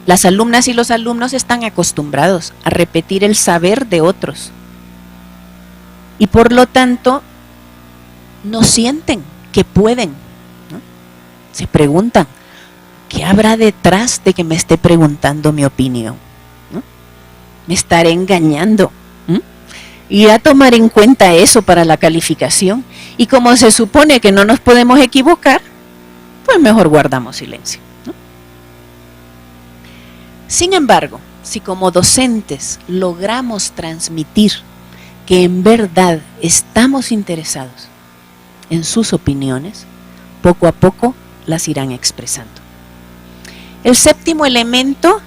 Las alumnas y los alumnos están acostumbrados a repetir el saber de otros y por lo tanto no sienten que pueden, ¿no? Se preguntan, ¿qué habrá detrás de que me esté preguntando mi opinión? ¿No? ¿Me estaré engañando? Y a tomar en cuenta eso para la calificación. Y como se supone que no nos podemos equivocar, pues mejor guardamos silencio, ¿no? Sin embargo, si como docentes logramos transmitir que en verdad estamos interesados en sus opiniones, poco a poco las irán expresando. El séptimo elemento,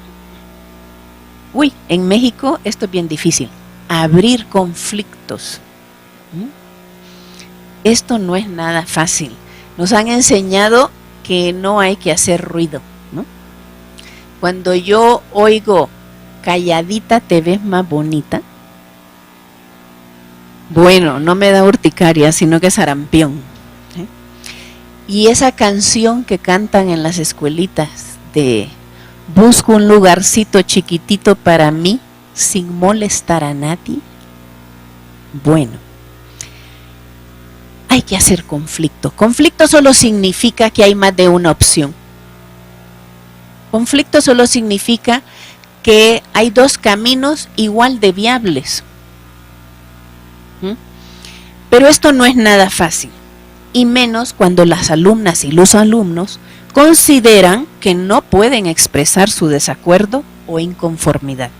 en México esto es bien difícil, abrir conflictos. Esto no es nada fácil. Nos han enseñado que no hay que hacer ruido, ¿no? Cuando yo oigo calladita te ves más bonita, bueno, no me da urticaria, sino que es sarampión, ¿eh? Y esa canción que cantan en las escuelitas de busco un lugarcito chiquitito para mí, sin molestar a nadie, bueno, hay que hacer conflicto. Conflicto solo significa que hay más de una opción. Conflicto solo significa que hay dos caminos igual de viables. Pero esto no es nada fácil, y menos cuando las alumnas y los alumnos consideran que no pueden expresar su desacuerdo o inconformidad.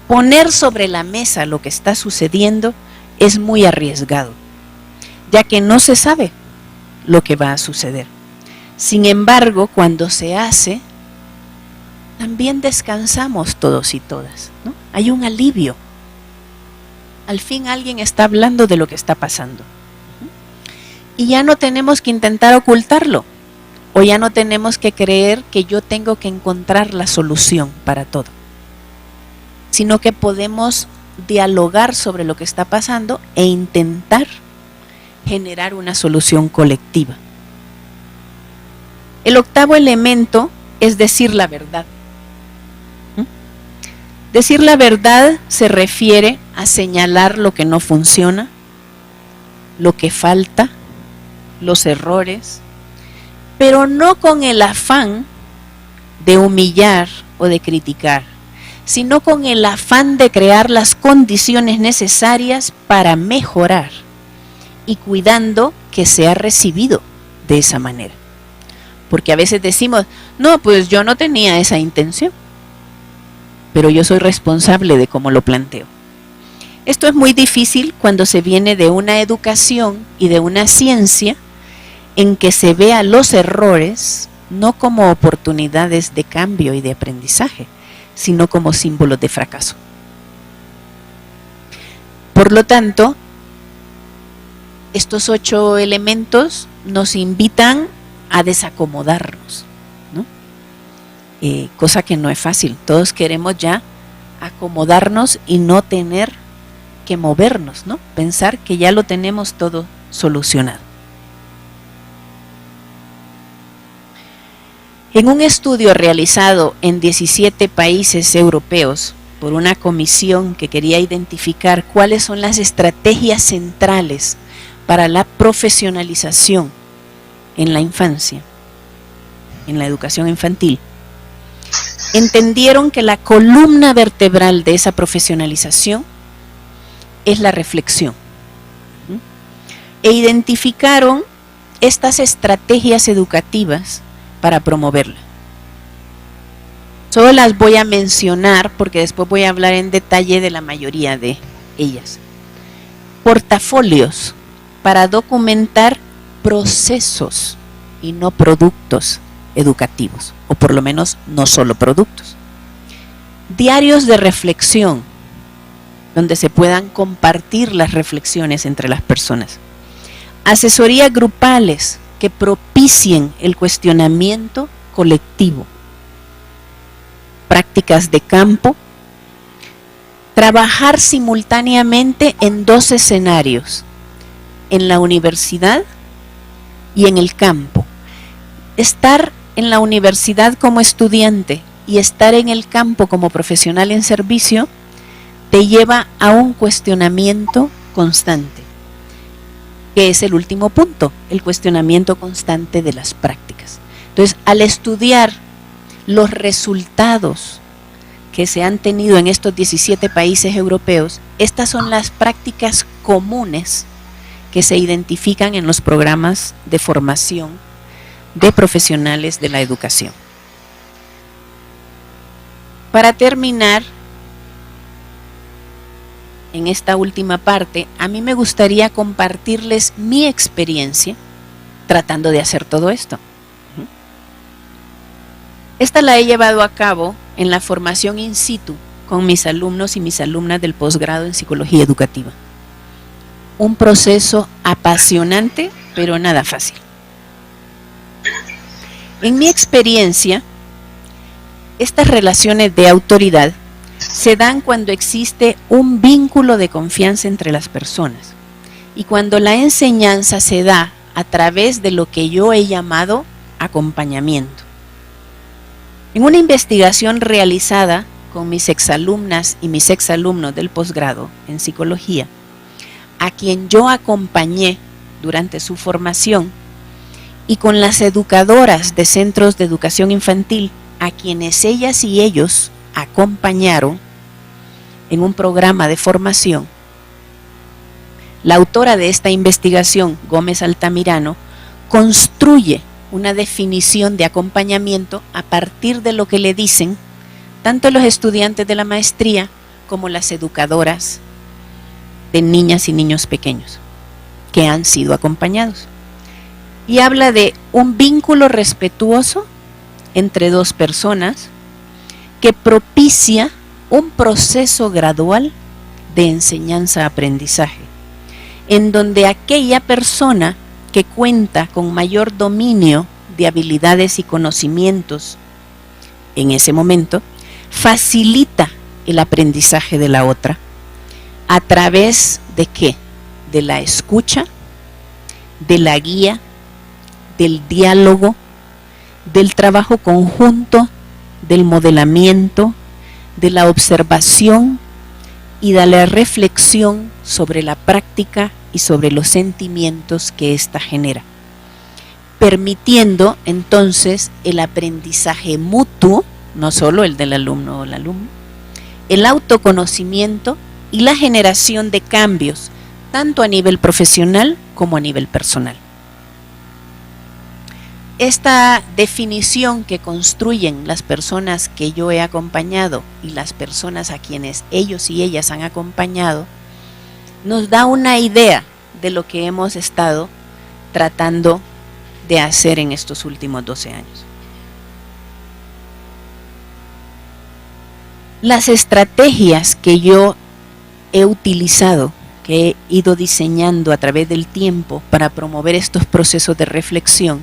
Poner sobre la mesa lo que está sucediendo es muy arriesgado, ya que no se sabe lo que va a suceder. Sin embargo, cuando se hace, también descansamos todos y todas, ¿no? Hay un alivio. Al fin alguien está hablando de lo que está pasando. Y ya no tenemos que intentar ocultarlo, o ya no tenemos que creer que yo tengo que encontrar la solución para todo, sino que podemos dialogar sobre lo que está pasando e intentar generar una solución colectiva. El octavo elemento es decir la verdad. Decir la verdad se refiere a señalar lo que no funciona, lo que falta, los errores, pero no con el afán de humillar o de criticar, sino con el afán de crear las condiciones necesarias para mejorar y cuidando que sea recibido de esa manera. Porque a veces decimos, no, pues yo no tenía esa intención, pero yo soy responsable de cómo lo planteo. Esto es muy difícil cuando se viene de una educación y de una ciencia en que se vea los errores no como oportunidades de cambio y de aprendizaje, sino como símbolos de fracaso. Por lo tanto, estos 8 elementos nos invitan a desacomodarnos, ¿no? Cosa que no es fácil. Todos queremos ya acomodarnos y no tener que movernos, ¿no? Pensar que ya lo tenemos todo solucionado. En un estudio realizado en 17 países europeos por una comisión que quería identificar cuáles son las estrategias centrales para la profesionalización en la infancia, en la educación infantil, entendieron que la columna vertebral de esa profesionalización es la reflexión. E identificaron estas estrategias educativas para promoverla. Solo las voy a mencionar porque después voy a hablar en detalle de la mayoría de ellas. Portafolios para documentar procesos y no productos educativos, o por lo menos no solo productos. Diarios de reflexión, donde se puedan compartir las reflexiones entre las personas. Asesorías grupales que propicien el cuestionamiento colectivo. Prácticas de campo. Trabajar simultáneamente en 2 escenarios, en la universidad y en el campo. Estar en la universidad como estudiante y estar en el campo como profesional en servicio te lleva a un cuestionamiento constante, que es el último punto, el cuestionamiento constante de las prácticas. Entonces, al estudiar los resultados que se han tenido en estos 17 países europeos, estas son las prácticas comunes que se identifican en los programas de formación de profesionales de la educación. Para terminar, en esta última parte, a mí me gustaría compartirles mi experiencia tratando de hacer todo esto. Esta la he llevado a cabo en la formación in situ con mis alumnos y mis alumnas del posgrado en psicología educativa. Un proceso apasionante, pero nada fácil. En mi experiencia, estas relaciones de autoridad se dan cuando existe un vínculo de confianza entre las personas y cuando la enseñanza se da a través de lo que yo he llamado acompañamiento. En una investigación realizada con mis exalumnas y mis exalumnos del posgrado en psicología, a quien yo acompañé durante su formación, y con las educadoras de centros de educación infantil, a quienes ellas y ellos acompañaron en un programa de formación, la autora de esta investigación, Gómez Altamirano, construye una definición de acompañamiento a partir de lo que le dicen tanto los estudiantes de la maestría como las educadoras de niñas y niños pequeños que han sido acompañados. Y habla de un vínculo respetuoso entre dos personas que propicia un proceso gradual de enseñanza-aprendizaje, en donde aquella persona que cuenta con mayor dominio de habilidades y conocimientos en ese momento, facilita el aprendizaje de la otra. ¿A través de qué? De la escucha, de la guía, del diálogo, del trabajo conjunto, del modelamiento, de la observación y de la reflexión sobre la práctica y sobre los sentimientos que ésta genera, permitiendo entonces el aprendizaje mutuo, no solo el del alumno o la alumna, el autoconocimiento y la generación de cambios, tanto a nivel profesional como a nivel personal. Esta definición que construyen las personas que yo he acompañado y las personas a quienes ellos y ellas han acompañado, nos da una idea de lo que hemos estado tratando de hacer en estos últimos 12 años. Las estrategias que yo he utilizado, que he ido diseñando a través del tiempo para promover estos procesos de reflexión,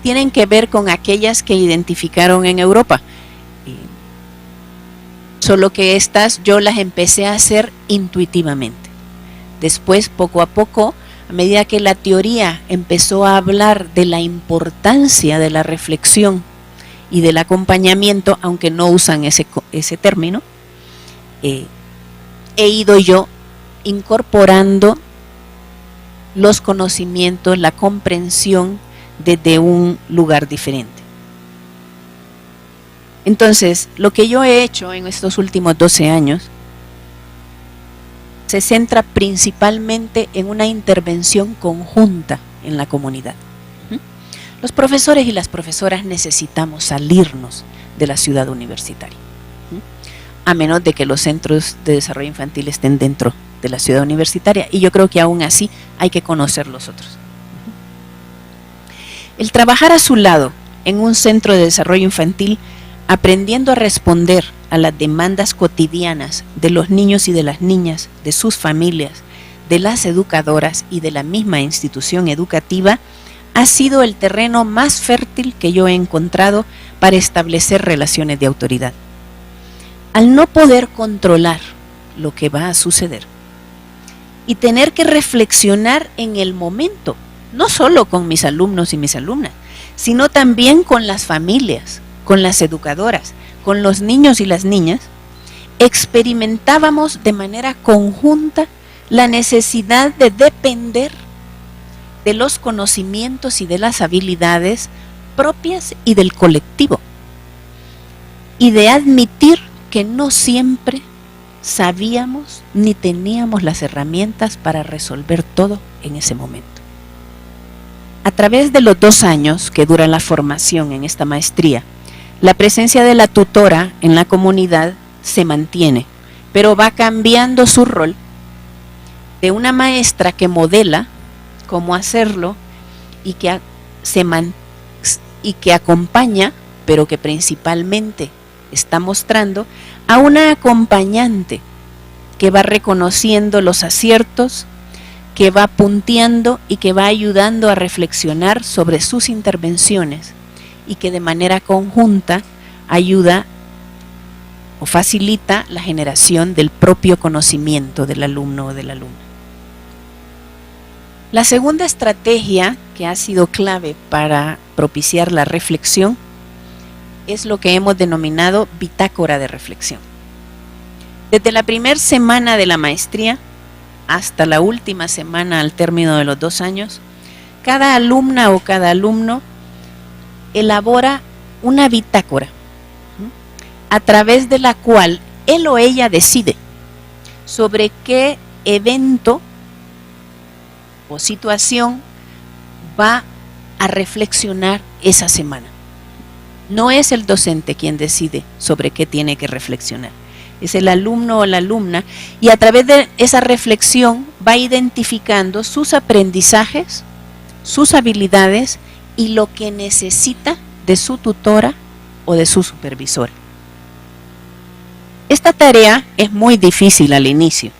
tienen que ver con aquellas que identificaron en Europa. Solo que estas yo las empecé a hacer intuitivamente. Después, poco a poco, a medida que la teoría empezó a hablar de la importancia de la reflexión y del acompañamiento, aunque no usan ese término, he ido yo incorporando los conocimientos, la comprensión desde un lugar diferente. Entonces, lo que yo he hecho en estos últimos 12 años se centra principalmente en una intervención conjunta en la comunidad. Los profesores y las profesoras necesitamos salirnos de la ciudad universitaria, a menos de que los centros de desarrollo infantil estén dentro de la ciudad universitaria, y yo creo que aún así hay que conocer los otros. El trabajar a su lado en un centro de desarrollo infantil, aprendiendo a responder a las demandas cotidianas de los niños y de las niñas, de sus familias, de las educadoras y de la misma institución educativa, ha sido el terreno más fértil que yo he encontrado para establecer relaciones de autoridad. Al no poder controlar lo que va a suceder y tener que reflexionar en el momento, no solo con mis alumnos y mis alumnas, sino también con las familias, con las educadoras, con los niños y las niñas, experimentábamos de manera conjunta la necesidad de depender de los conocimientos y de las habilidades propias y del colectivo, y de admitir que no siempre sabíamos ni teníamos las herramientas para resolver todo en ese momento. A través de los 2 años que dura la formación en esta maestría, la presencia de la tutora en la comunidad se mantiene, pero va cambiando su rol de una maestra que modela cómo hacerlo y que acompaña, pero que principalmente está mostrando, a una acompañante que va reconociendo los aciertos, que va punteando y que va ayudando a reflexionar sobre sus intervenciones y que de manera conjunta ayuda o facilita la generación del propio conocimiento del alumno o de la alumna. La segunda estrategia que ha sido clave para propiciar la reflexión es lo que hemos denominado bitácora de reflexión. Desde la primera semana de la maestría hasta la última semana al término de los 2 años, cada alumna o cada alumno elabora una bitácora a través de la cual él o ella decide sobre qué evento o situación va a reflexionar esa semana. No es el docente quien decide sobre qué tiene que reflexionar, es el alumno o la alumna, y a través de esa reflexión va identificando sus aprendizajes, sus habilidades y lo que necesita de su tutora o de su supervisora. Esta tarea es muy difícil al inicio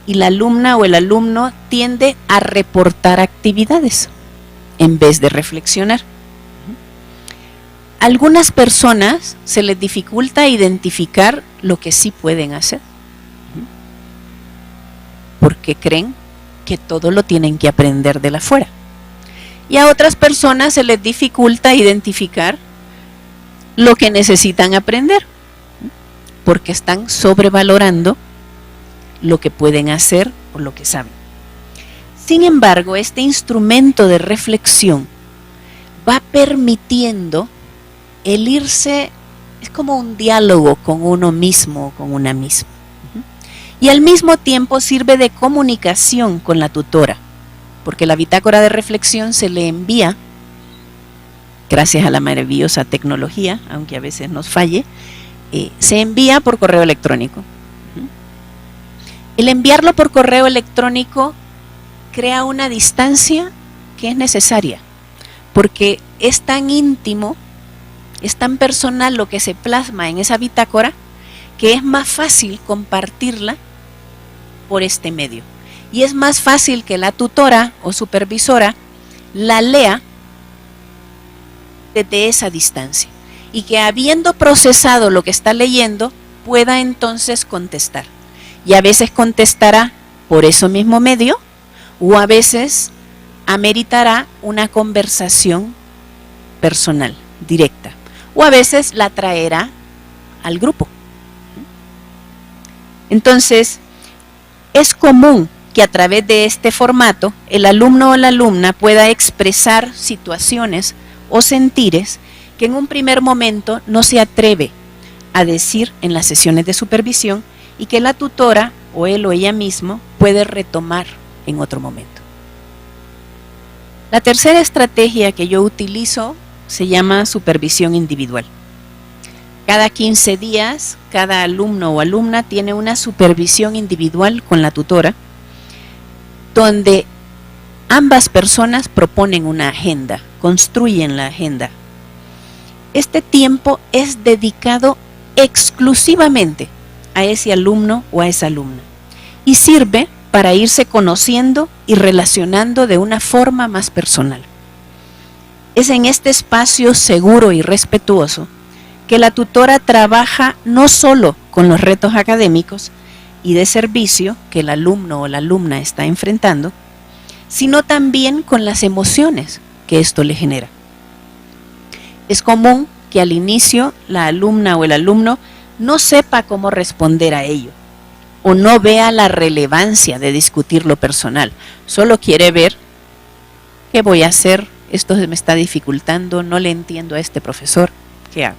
y la alumna o el alumno tiende a reportar actividades en vez de reflexionar. A algunas personas se les dificulta identificar lo que sí pueden hacer, porque creen que todo lo tienen que aprender de la afuera. Y a otras personas se les dificulta identificar lo que necesitan aprender, porque están sobrevalorando lo que pueden hacer o lo que saben. Sin embargo, este instrumento de reflexión va permitiendo el irse, es como un diálogo con uno mismo o con una misma. Y al mismo tiempo sirve de comunicación con la tutora, porque la bitácora de reflexión se le envía, gracias a la maravillosa tecnología, aunque a veces nos falle, se envía por correo electrónico. El enviarlo por correo electrónico crea una distancia que es necesaria, porque es tan íntimo, es tan personal lo que se plasma en esa bitácora, que es más fácil compartirla por este medio. Y es más fácil que la tutora o supervisora la lea desde esa distancia y que, habiendo procesado lo que está leyendo, pueda entonces contestar. Y a veces contestará por ese mismo medio, o a veces ameritará una conversación personal, directa, o a veces la traerá al grupo. Entonces, es común que a través de este formato el alumno o la alumna pueda expresar situaciones o sentires que en un primer momento no se atreve a decir en las sesiones de supervisión y que la tutora o él o ella mismo puede retomar en otro momento. La tercera estrategia que yo utilizo se llama supervisión individual. Cada 15 días, cada alumno o alumna tiene una supervisión individual con la tutora, donde ambas personas proponen una agenda, construyen la agenda. Este tiempo es dedicado exclusivamente a ese alumno o a esa alumna y sirve para irse conociendo y relacionando de una forma más personal. Es en este espacio seguro y respetuoso que la tutora trabaja no solo con los retos académicos y de servicio que el alumno o la alumna está enfrentando, sino también con las emociones que esto le genera. Es común que al inicio la alumna o el alumno no sepa cómo responder a ello o no vea la relevancia de discutir lo personal. Solo quiere ver qué voy a hacer, esto me está dificultando, no le entiendo a este profesor, ¿qué hago?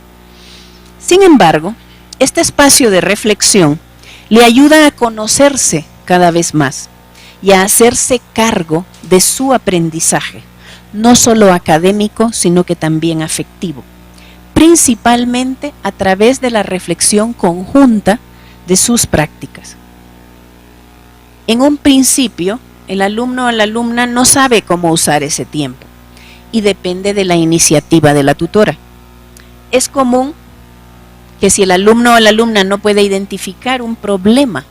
Sin embargo, este espacio de reflexión le ayuda a conocerse cada vez más y a hacerse cargo de su aprendizaje, no solo académico, sino que también afectivo, principalmente a través de la reflexión conjunta de sus prácticas. En un principio, el alumno o la alumna no sabe cómo usar ese tiempo y depende de la iniciativa de la tutora. Es común que si el alumno o la alumna no puede identificar un problema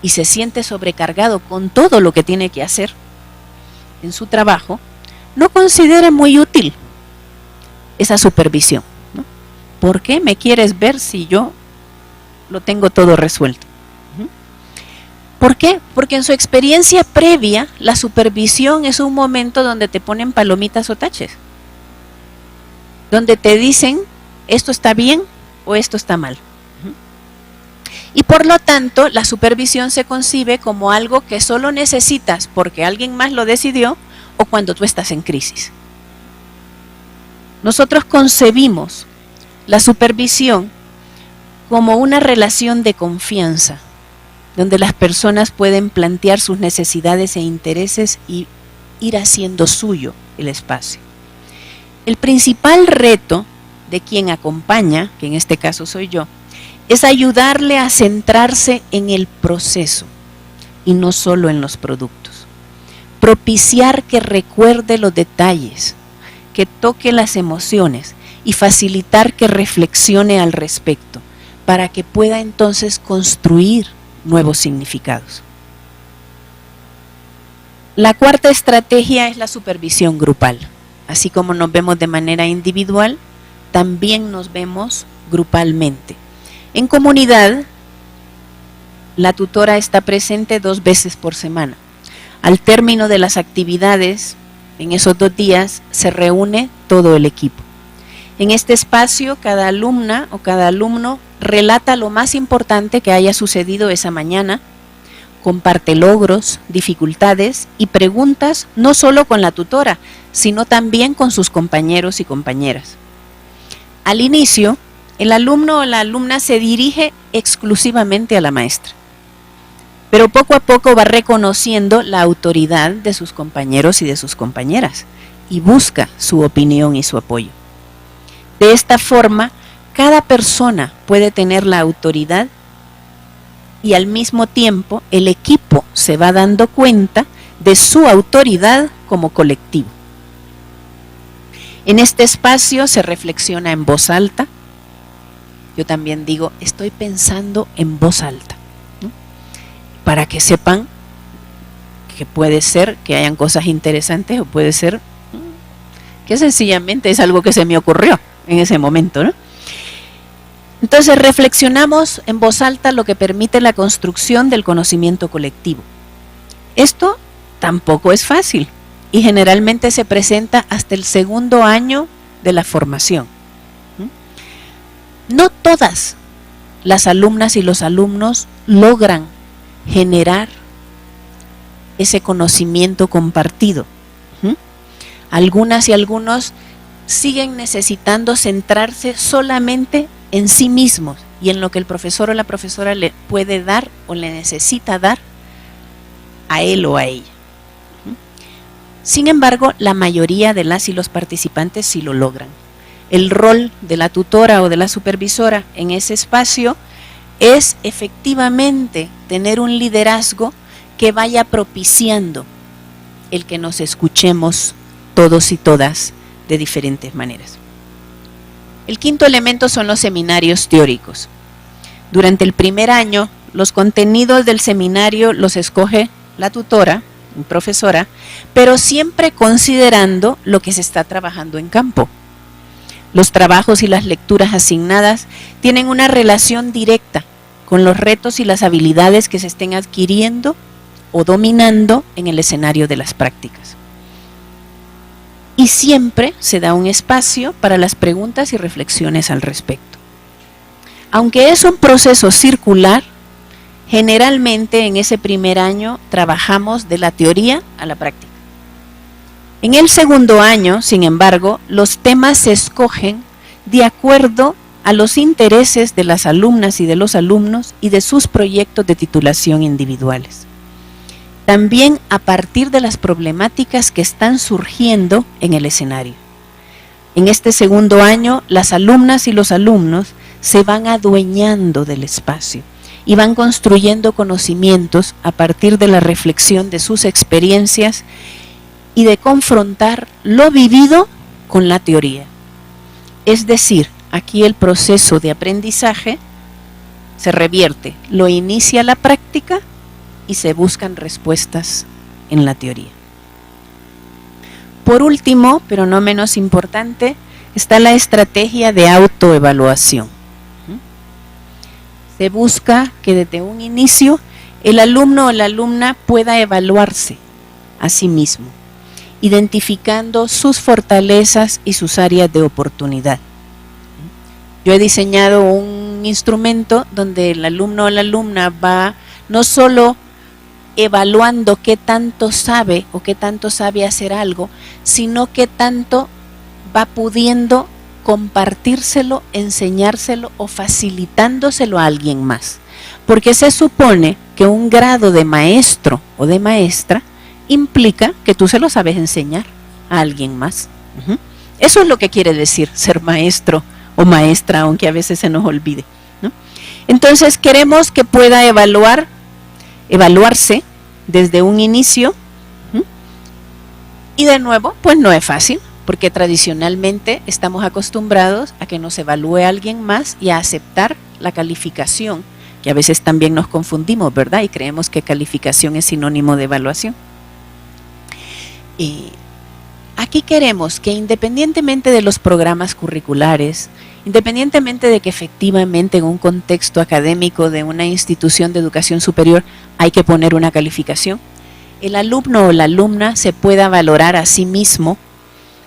y se siente sobrecargado con todo lo que tiene que hacer en su trabajo, no considere muy útil esa supervisión, ¿no? ¿Por qué me quieres ver si yo lo tengo todo resuelto? ¿Por qué? Porque en su experiencia previa, la supervisión es un momento donde te ponen palomitas o taches, donde te dicen esto está bien o esto está mal. Y por lo tanto, la supervisión se concibe como algo que solo necesitas porque alguien más lo decidió o cuando tú estás en crisis. Nosotros concebimos la supervisión como una relación de confianza, donde las personas pueden plantear sus necesidades e intereses y ir haciendo suyo el espacio. El principal reto de quien acompaña, que en este caso soy yo, es ayudarle a centrarse en el proceso y no solo en los productos. Propiciar que recuerde los detalles, que toque las emociones y facilitar que reflexione al respecto para que pueda entonces construir nuevos significados. La cuarta estrategia es la supervisión grupal. Así como nos vemos de manera individual, también nos vemos grupalmente. En comunidad, la tutora está presente 2 veces por semana. Al término de las actividades, en esos 2 días, se reúne todo el equipo. En este espacio, cada alumna o cada alumno relata lo más importante que haya sucedido esa mañana, comparte logros, dificultades y preguntas no solo con la tutora, sino también con sus compañeros y compañeras. Al inicio, el alumno o la alumna se dirige exclusivamente a la maestra, pero poco a poco va reconociendo la autoridad de sus compañeros y de sus compañeras y busca su opinión y su apoyo. De esta forma, cada persona puede tener la autoridad y al mismo tiempo el equipo se va dando cuenta de su autoridad como colectivo. En este espacio se reflexiona en voz alta. Yo también digo, estoy pensando en voz alta, ¿no? Para que sepan que puede ser que hayan cosas interesantes o puede ser que sencillamente es algo que se me ocurrió en ese momento, ¿no? Entonces reflexionamos en voz alta, lo que permite la construcción del conocimiento colectivo. Esto tampoco es fácil y generalmente se presenta hasta el 2.º año de la formación. No todas las alumnas y los alumnos logran generar ese conocimiento compartido. Algunas y algunos siguen necesitando centrarse solamente en sí mismos y en lo que el profesor o la profesora le puede dar o le necesita dar a él o a ella. Sin embargo, la mayoría de las y los participantes sí lo logran. El rol de la tutora o de la supervisora en ese espacio es efectivamente tener un liderazgo que vaya propiciando el que nos escuchemos todos y todas de diferentes maneras. El 5.º elemento son los seminarios teóricos. Durante el primer año, los contenidos del seminario los escoge la tutora, profesora, pero siempre considerando lo que se está trabajando en campo. Los trabajos y las lecturas asignadas tienen una relación directa con los retos y las habilidades que se estén adquiriendo o dominando en el escenario de las prácticas. y siempre se da un espacio para las preguntas y reflexiones al respecto. Aunque es un proceso circular, generalmente en ese primer año trabajamos de la teoría a la práctica. En el segundo año, sin embargo, los temas se escogen de acuerdo a los intereses de las alumnas y de los alumnos y de sus proyectos de titulación individuales. También a partir de las problemáticas que están surgiendo en el escenario. En este segundo año, las alumnas y los alumnos se van adueñando del espacio y van construyendo conocimientos a partir de la reflexión de sus experiencias y de confrontar lo vivido con la teoría. Es decir, aquí el proceso de aprendizaje se revierte, lo inicia la práctica y se buscan respuestas en la teoría. Por último, pero no menos importante, está la estrategia de autoevaluación. Se busca que desde un inicio el alumno o la alumna pueda evaluarse a sí mismo, identificando sus fortalezas y sus áreas de oportunidad. Yo he diseñado un instrumento donde el alumno o la alumna va no solo evaluando qué tanto sabe o qué tanto sabe hacer algo, sino qué tanto va pudiendo compartírselo, enseñárselo o facilitándoselo a alguien más. Porque se supone que un grado de maestro o de maestra implica que tú se lo sabes enseñar a alguien más. Eso es lo que quiere decir ser maestro o maestra, aunque a veces se nos olvide, ¿no? Entonces queremos que pueda evaluarse desde un inicio, y de nuevo, pues no es fácil, porque tradicionalmente estamos acostumbrados a que nos evalúe alguien más y a aceptar la calificación, que a veces también nos confundimos, ¿verdad? Y creemos que calificación es sinónimo de evaluación. Aquí queremos que independientemente de los programas curriculares, independientemente de que efectivamente en un contexto académico de una institución de educación superior hay que poner una calificación, el alumno o la alumna se pueda valorar a sí mismo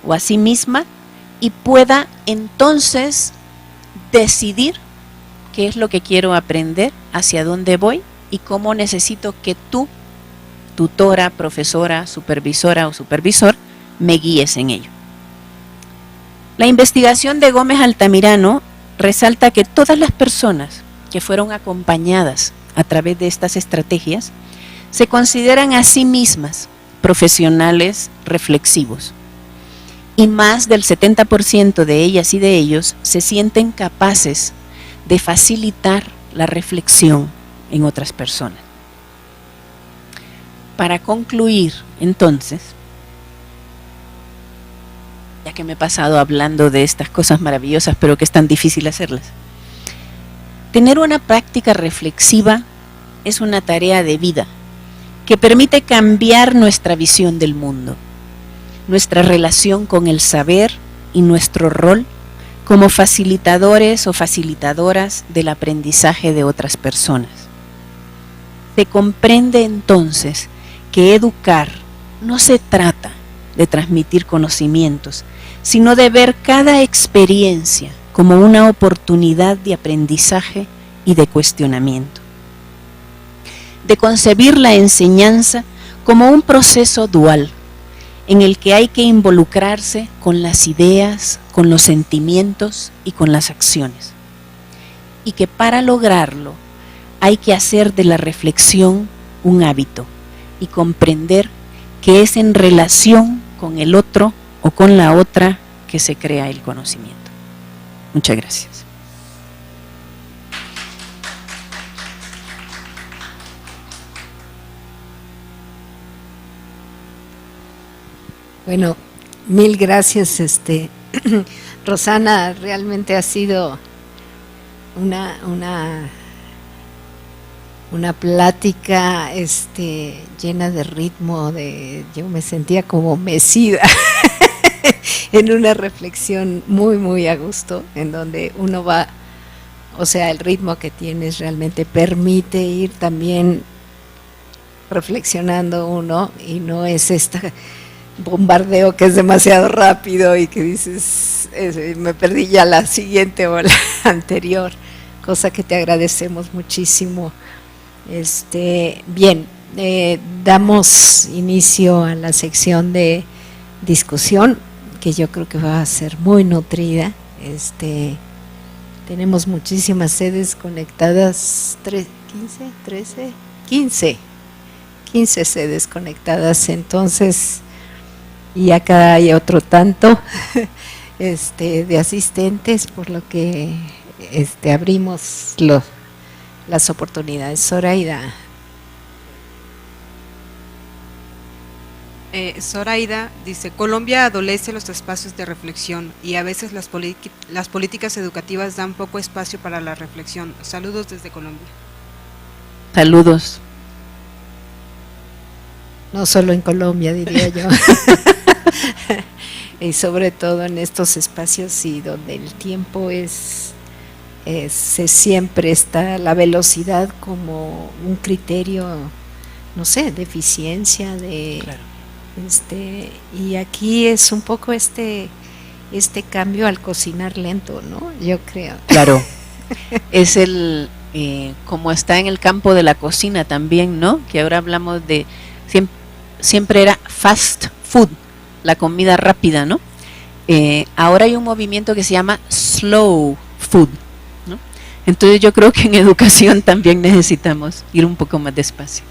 o a sí misma y pueda entonces decidir qué es lo que quiero aprender, hacia dónde voy y cómo necesito que tú, tutora, profesora, supervisora o supervisor, me guíes en ello. La investigación de Gómez Altamirano resalta que todas las personas que fueron acompañadas a través de estas estrategias se consideran a sí mismas profesionales reflexivos y más del 70% de ellas y de ellos se sienten capaces de facilitar la reflexión en otras personas. Para concluir, entonces, ya que me he pasado hablando de estas cosas maravillosas, pero que es tan difícil hacerlas, tener una práctica reflexiva es una tarea de vida que permite cambiar nuestra visión del mundo, nuestra relación con el saber y nuestro rol como facilitadores o facilitadoras del aprendizaje de otras personas. Se comprende entonces que educar no se trata de transmitir conocimientos, sino de ver cada experiencia como una oportunidad de aprendizaje y de cuestionamiento. De concebir la enseñanza como un proceso dual, en el que hay que involucrarse con las ideas, con los sentimientos y con las acciones. Y que para lograrlo hay que hacer de la reflexión un hábito y comprender que es en relación con el otro o con la otra que se crea el conocimiento. Muchas gracias. Bueno, mil gracias, Rosana, realmente ha sido una plática llena de ritmo, yo me sentía como mecida en una reflexión muy, muy a gusto, en donde uno va, o sea, el ritmo que tienes realmente permite ir también reflexionando uno, y no es bombardeo que es demasiado rápido y que dices, me perdí ya la siguiente o la anterior, cosa que te agradecemos muchísimo. Bien, damos inicio a la sección de discusión, que yo creo que va a ser muy nutrida. Tenemos muchísimas sedes conectadas, 15 sedes conectadas, entonces, y acá hay otro tanto de asistentes, por lo que abrimos las oportunidades. Zoraida. Zoraida dice, Colombia adolece los espacios de reflexión y a veces las políticas educativas dan poco espacio para la reflexión. Saludos desde Colombia. Saludos. No solo en Colombia, diría yo. Y sobre todo en estos espacios y donde el tiempo siempre está la velocidad como un criterio, no sé, de eficiencia, Claro. Y aquí es un poco este cambio al cocinar lento, ¿no? Yo creo. Claro. Es como está en el campo de la cocina también, ¿no? Que ahora hablamos de, siempre era fast food, la comida rápida, ¿no? Ahora hay un movimiento que se llama slow food, ¿no? Entonces yo creo que en educación también necesitamos ir un poco más despacio.